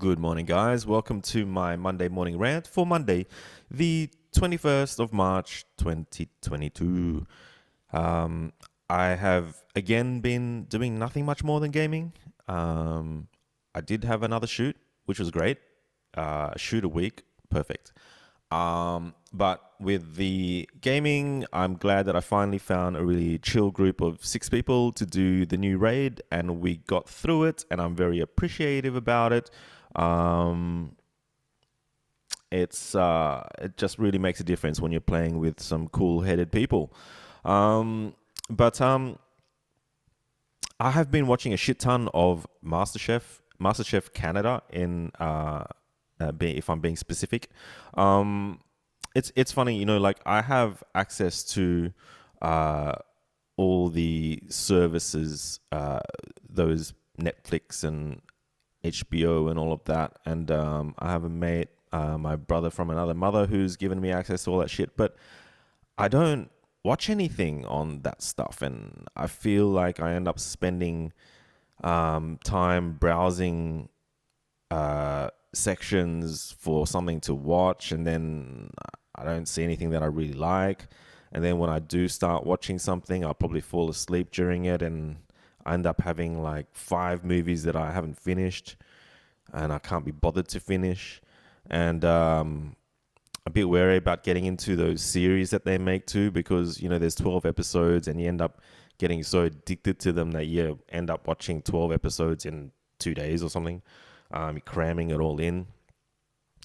Good morning, guys. Welcome to my Monday Morning Rant for Monday, the 21st of March, 2022. I have again been doing nothing much more than gaming. I did have another shoot, which was great. Shoot a week, perfect. But with the gaming, I'm glad that I finally found a really chill group of 6 people to do the new raid, and we got through it, and I'm very appreciative about it. It just really makes a difference when you're playing with some cool-headed people. But I have been watching a shit ton of MasterChef Canada if I'm being specific. It's funny, like I have access to all the services, those Netflix and HBO and all of that, and I have a mate, my brother from another mother, who's given me access to all that shit, but I don't watch anything on that stuff, and I feel like I end up spending time browsing sections for something to watch, and then I don't see anything that I really like. And then when I do start watching something, I'll probably fall asleep during it, and I end up having like 5 movies that I haven't finished and I can't be bothered to finish. And a bit wary about getting into those series that they make too, because there's 12 episodes and you end up getting so addicted to them that you end up watching 12 episodes in 2 days or something. Cramming it all in.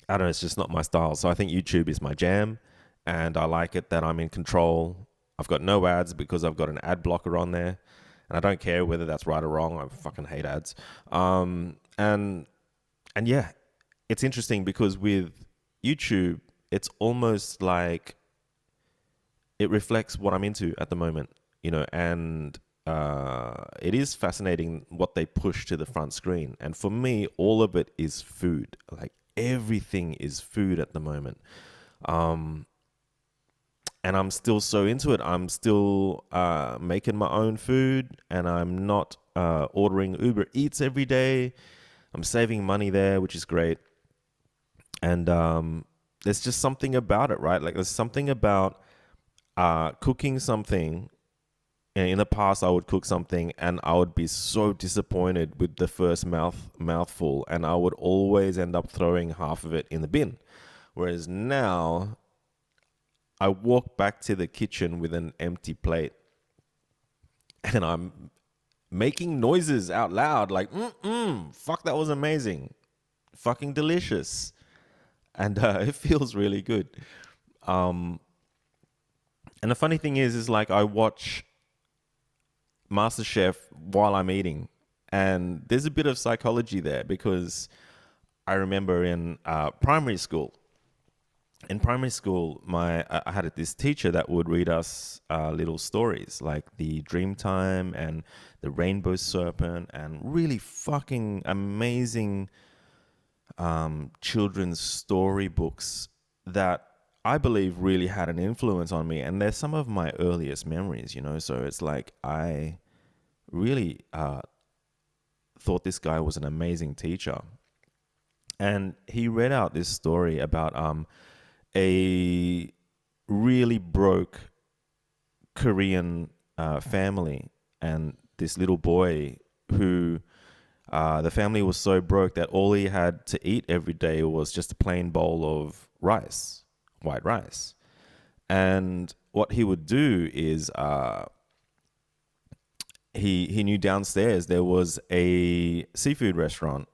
I don't know, it's just not my style. So I think YouTube is my jam, and I like it that I'm in control. I've got no ads because I've got an ad blocker on there, and I don't care whether that's right or wrong. I fucking hate ads. And yeah, it's interesting because with YouTube, it's almost like it reflects what I'm into at the moment, and it is fascinating what they push to the front screen. And for me, all of it is food. Like everything is food at the moment. And I'm still so into it. I'm still making my own food, and I'm not ordering Uber Eats every day. I'm saving money there, which is great. And there's just something about it, right? Like there's something about cooking something. And in the past, I would cook something and I would be so disappointed with the first mouthful, and I would always end up throwing half of it in the bin. Whereas now, I walk back to the kitchen with an empty plate and I'm making noises out loud like, fuck, that was amazing. Fucking delicious. And it feels really good. And the funny thing is like I watch MasterChef while I'm eating, and there's a bit of psychology there, because I remember in primary school, I had this teacher that would read us little stories like the Dreamtime and the Rainbow Serpent, and really fucking amazing children's storybooks that I believe really had an influence on me. And they're some of my earliest memories, so it's like I really thought this guy was an amazing teacher. And he read out this story about a really broke Korean family, and this little boy who the family was so broke that all he had to eat every day was just a plain bowl of rice, white rice. And what he would do is he knew downstairs there was a seafood restaurant,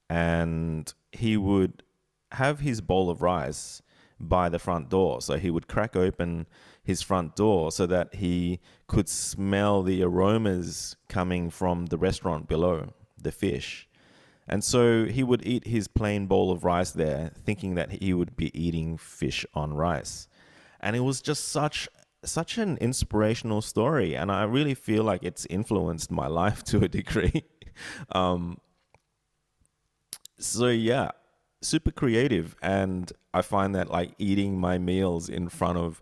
and he would have his bowl of rice by the front door. So he would crack open his front door so that he could smell the aromas coming from the restaurant below, the fish. And so he would eat his plain bowl of rice there, thinking that he would be eating fish on rice. And it was just such an inspirational story, and I really feel like it's influenced my life to a degree. So yeah, super creative, and I find that like eating my meals in front of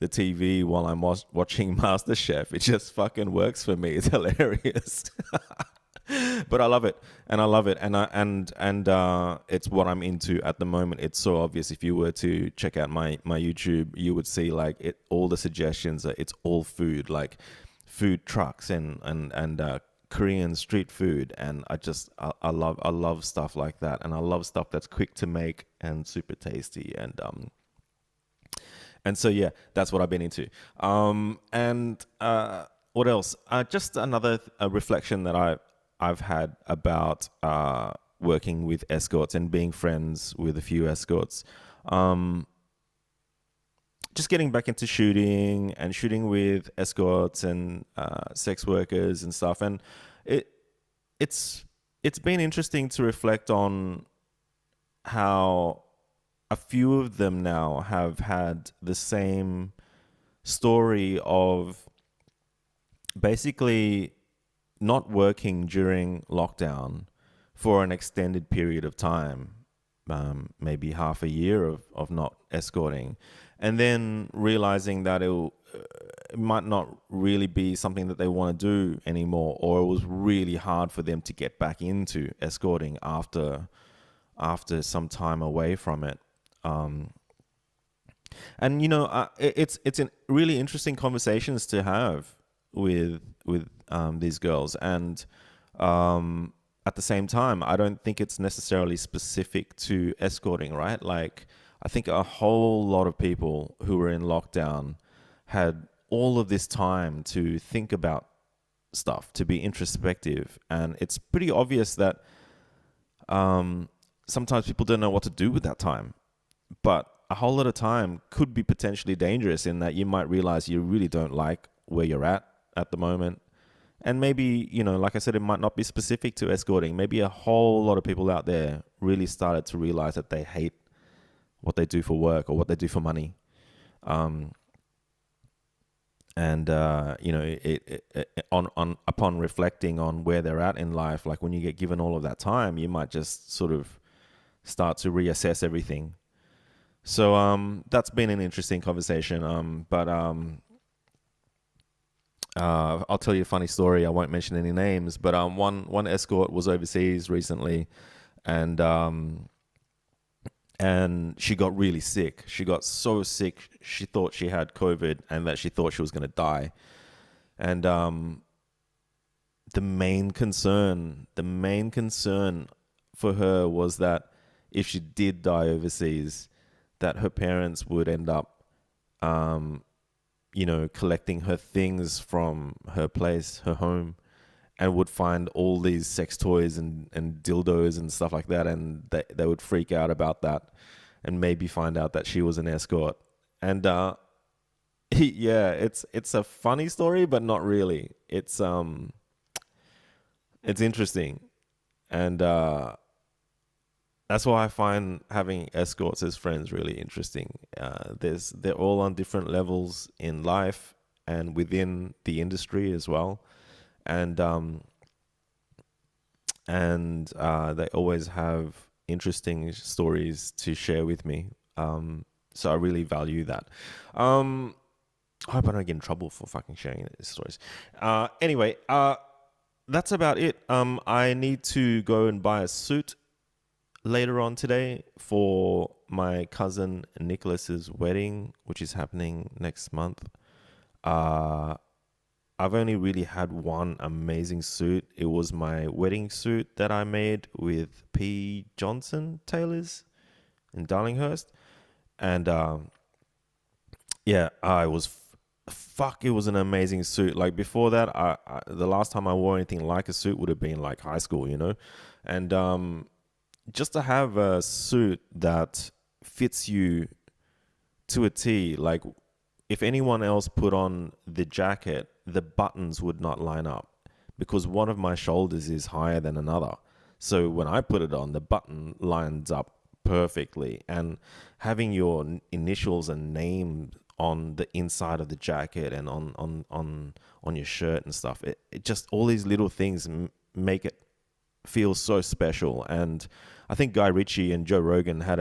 the TV while I'm watching MasterChef, it just fucking works for me. It's hilarious. But I love it, and I love it, and it's what I'm into at the moment. It's so obvious. If you were to check out my YouTube, you would see like it. All the suggestions, it's all food, like food trucks and Korean street food, and I love stuff like that, and I love stuff that's quick to make and super tasty, and so yeah, that's what I've been into. And what else? Just another reflection that I've had about working with escorts and being friends with a few escorts. Um, just getting back into shooting and shooting with escorts and sex workers and stuff, and it it's it's been interesting to reflect on how a few of them now have had the same story of basically not working during lockdown for an extended period of time, maybe half a year of not escorting, and then realizing that it might not really be something that they want to do anymore, or it was really hard for them to get back into escorting after some time away from it. Um, and it's in really interesting conversations to have with these girls, and at the same time, I don't think it's necessarily specific to escorting, right? Like, I think a whole lot of people who were in lockdown had all of this time to think about stuff, to be introspective, and it's pretty obvious that sometimes people don't know what to do with that time. But a whole lot of time could be potentially dangerous in that you might realize you really don't like where you're at the moment. And maybe, like I said, it might not be specific to escorting. Maybe a whole lot of people out there really started to realize that they hate what they do for work or what they do for money. Um, and on upon reflecting on where they're at in life, like when you get given all of that time, you might just sort of start to reassess everything. So that's been an interesting conversation. But I'll tell you a funny story. I won't mention any names, but one escort was overseas recently, and she got really sick. She got so sick, she thought she had COVID and that she thought she was going to die. And the main concern for her was that if she did die overseas, that her parents would end up, collecting her things from her place, her home, and would find all these sex toys and dildos and stuff like that. And they would freak out about that and maybe find out that she was an escort. And yeah, it's a funny story, but not really. It's interesting. And that's why I find having escorts as friends really interesting. They're all on different levels in life and within the industry as well, and they always have interesting stories to share with me. So I really value that. I hope I don't get in trouble for fucking sharing these stories. Anyway, that's about it. I need to go and buy a suit later on today for my cousin Nicholas's wedding, which is happening next month. I've only really had one amazing suit. It was my wedding suit that I made with P. Johnson Tailors in Darlinghurst. And yeah, I was it was an amazing suit. Like before that, the last time I wore anything like a suit would have been like high school, and just to have a suit that fits you to a T, like if anyone else put on the jacket, the buttons would not line up because one of my shoulders is higher than another. So when I put it on, the button lines up perfectly. And having your initials and name on the inside of the jacket and on your shirt and stuff, it just, all these little things make it feel so special. And I think Guy Ritchie and Joe Rogan had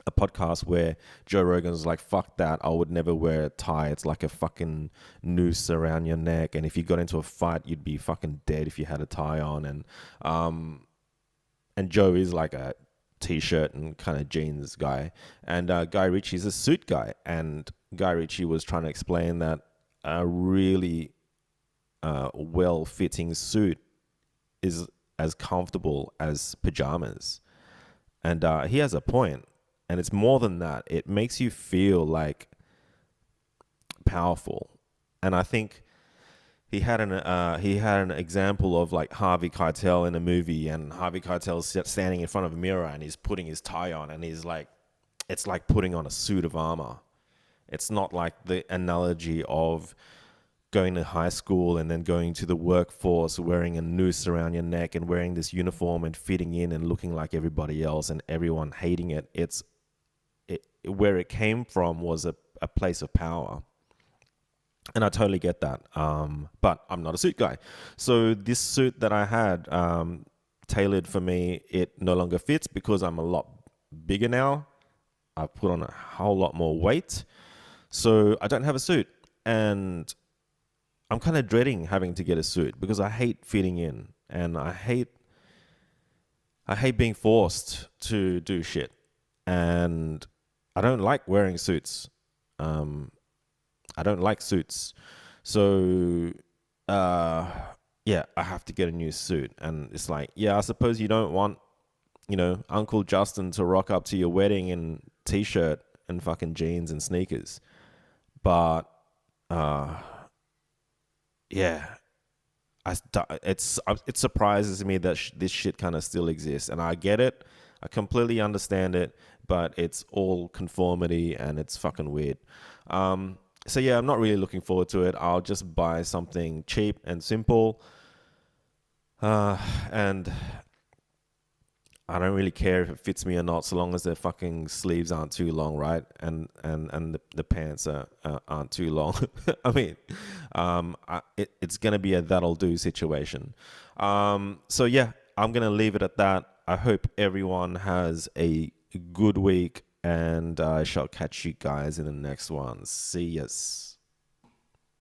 a podcast where Joe Rogan's like, fuck that, I would never wear a tie. It's like a fucking noose around your neck. And if you got into a fight, you'd be fucking dead if you had a tie on. And Joe is like a t-shirt and kind of jeans guy. And Guy Ritchie's a suit guy. And Guy Ritchie was trying to explain that a really well-fitting suit is as comfortable as pajamas. And he has a point. And it's more than that. It makes you feel like powerful. And I think he had an example of like Harvey Keitel in a movie, and Harvey Keitel's standing in front of a mirror and he's putting his tie on, and he's like, it's like putting on a suit of armor. It's not like the analogy of going to high school and then going to the workforce wearing a noose around your neck and wearing this uniform and fitting in and looking like everybody else and everyone hating it. Where it came from was a place of power. And I totally get that. But I'm not a suit guy. So this suit that I had tailored for me, it no longer fits because I'm a lot bigger now. I've put on a whole lot more weight. So I don't have a suit. And I'm kind of dreading having to get a suit because I hate fitting in. And I hate being forced to do shit. And I don't like wearing suits. I don't like suits. So, yeah, I have to get a new suit. And it's like, yeah, I suppose you don't want, Uncle Justin to rock up to your wedding in t-shirt and fucking jeans and sneakers. But, yeah, it surprises me that this shit kind of still exists. And I get it. I completely understand it. But it's all conformity and it's fucking weird. So yeah, I'm not really looking forward to it. I'll just buy something cheap and simple. And I don't really care if it fits me or not, so long as the fucking sleeves aren't too long, right? And the pants aren't too long. I mean, it's gonna be a that'll do situation. So yeah, I'm gonna leave it at that. I hope everyone has a good week, and I shall catch you guys in the next one. See yas.